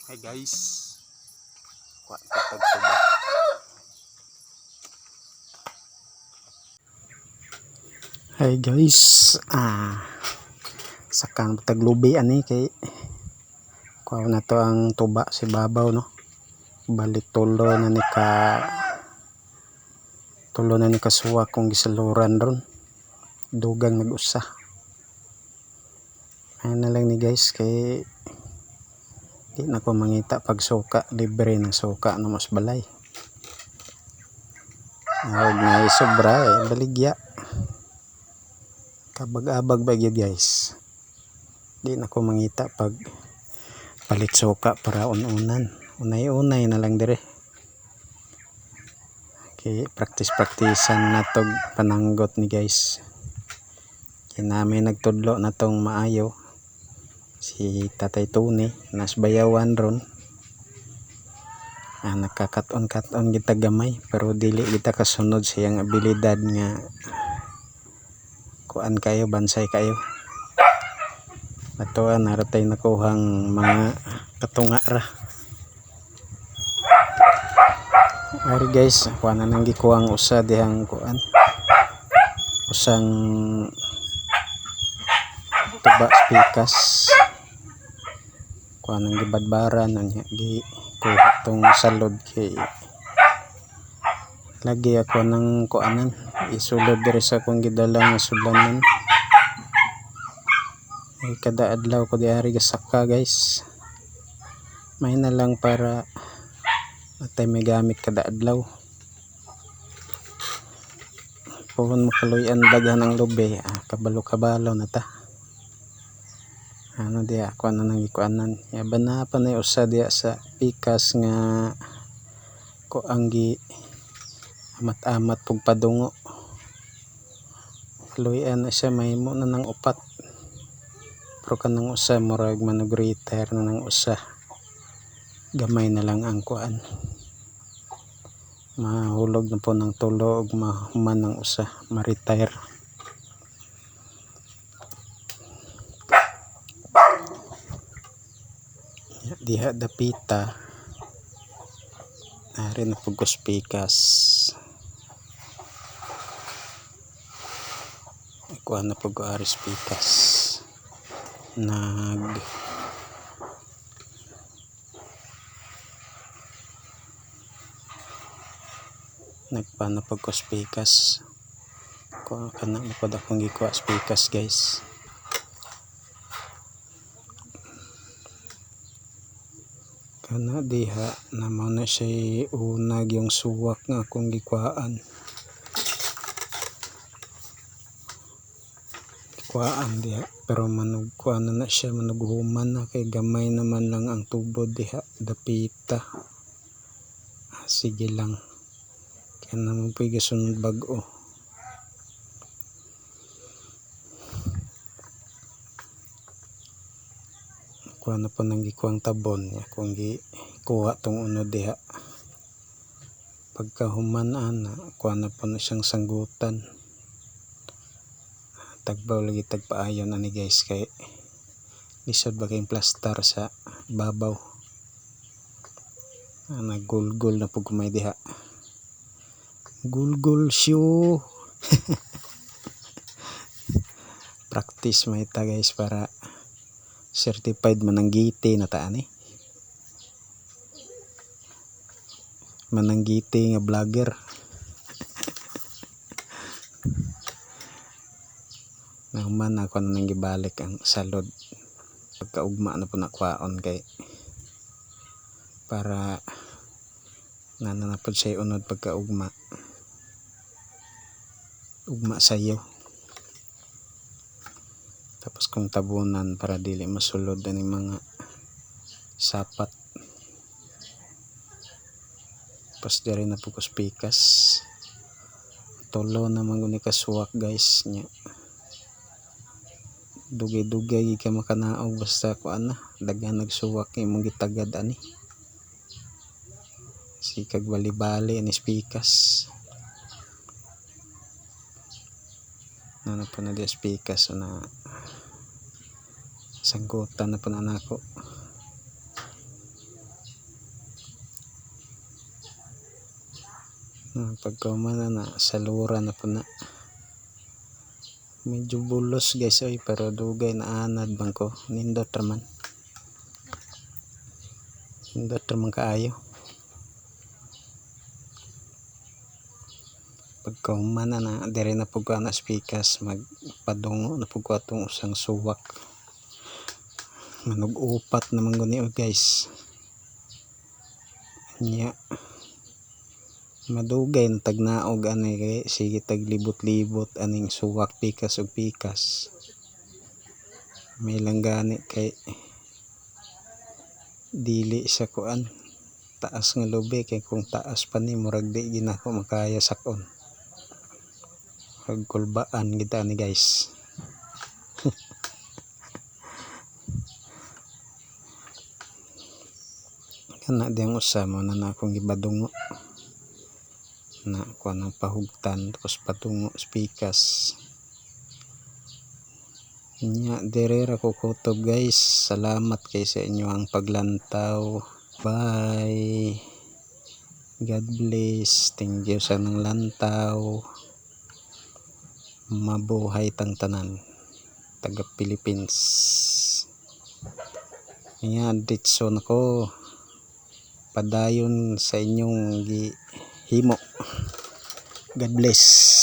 Hi guys, kuha ko tagtuba. Hi guys, sakang taglubi ani kay kuha na to ang tuba si babaw no. Balik tulo na ni kasuwa kung gisaluran ron. Dugang nag-usa. Ayun na lang ni guys kay di na ko mangita pag suka, libre ng suka no mas balay. Huwag na isobra baligya. Kabag-abag ba yun guys. Di na ko mangita pag palit suka para ununan. Unay-unay na lang dire. Okay, practice-practicean na tog pananggot ni guys. Kaya namin nagtudlo na tong maayo. Si Tatay Tony nas bayawan ron. Nakakaton-katon kita gamay pero dili kita kasunod siyang abilidad nga kuan kayo, bansay kayo. Atoan naratay nakuhang mga katunga ra. Ari guys, kuan na nang gikuhang usa dihang kuan. Usang tuba spikas. Kuan nang gibadbaran nya gi kuha tong salod kay lagi ako nang kuanan isulod diri sa akong gidala nga sudlanan. Ay kada adlaw ko diari gasaka guys. May na lang para natay may gamit kada adlaw. Puhon mo kaluyan daghan ang lubi, kabalo-kabalo na ta. Ano dia ako na nang ikuanan. Yaban na pa na usa dia sa pikas nga ko ang gi amat-amat pug padungo. Kaluyan na siya mahimo na ng upat. Pero kanang usa murag manug-retire na ng usa. Gamay na lang ang kuan. Mahulog na po ng tulo ug mahuman ng usa, ma-retire. Diha dapita nari na pugos pikas. Kuha na pug aris pikas. Nagpana pugos pikas. Kuha kana na pud akong gikuha pikas guys. Kana diha naman na siya unag yung suwak nga akong gikuhaan. Kuhaan diha pero manugkuhan na siya, manughuman na kay gamay naman lang ang tubo diha dapita. Sige lang. Kaya naman po igasunod bag-o. Kuha na po nang gikuhang tabon niya kung gikuha tong unod diha. Pagkahuman ana kuha na po na siyang sanggutan. Tagbaw lagi tagpaayon ani guys kay lisod ba kayong plastar sa babaw. Nagulgul na po kumay diha. Gulgul show. Practice may ta guys para certified mananggiti na ta ani. Mananggiti nga vlogger. Nahuman ako na nang gibalik ang salod. Pagkaugma na po nakwaon kay para nananapod siya unod pagkaugma. Ugma sayo. Tapos kung tabunan para dili masulod ani mga sapat. Tapos diri na pugos pikas. Tulo na manguni kasuwak guys nya. Dugay-dugay ka makanaog basta kuan na daghan nagsuwak imong gitagad ani. Sikag bali-bali ani pikas. Na po na dias pikas na sanggutan na po na nako. Pagkaumana na salura na po na. Medyo bulos guys oy, pero dugay na anad bang ko. Nindot raman. Nindot raman kaayo. Pagkaumana na dire na po ko na spikas magpadungo na po ko atong usang suwak. Manug-upat naman guni guys. Nya madugay na tagnaog ani kay sige taglibot-libot aning suwak pikas ug pikas. May lang gani kay dili sa kuan taas nga lubi kay kung taas pa ni murag di ginako makaya sakon. Kulbaan kita ni guys. Kana diyang usa mo na akong gibadungo na kuan ang pahugtan tapos patungo spikas. Nya dire ra ko kutob guys. Salamat kay sa inyo ang paglantaw. Bye. God bless. Thank you sa nang lantaw. Mabuhay tang tanan. Taga Philippines. Yan, ditso na ko. Padayon sa inyong himo. God bless.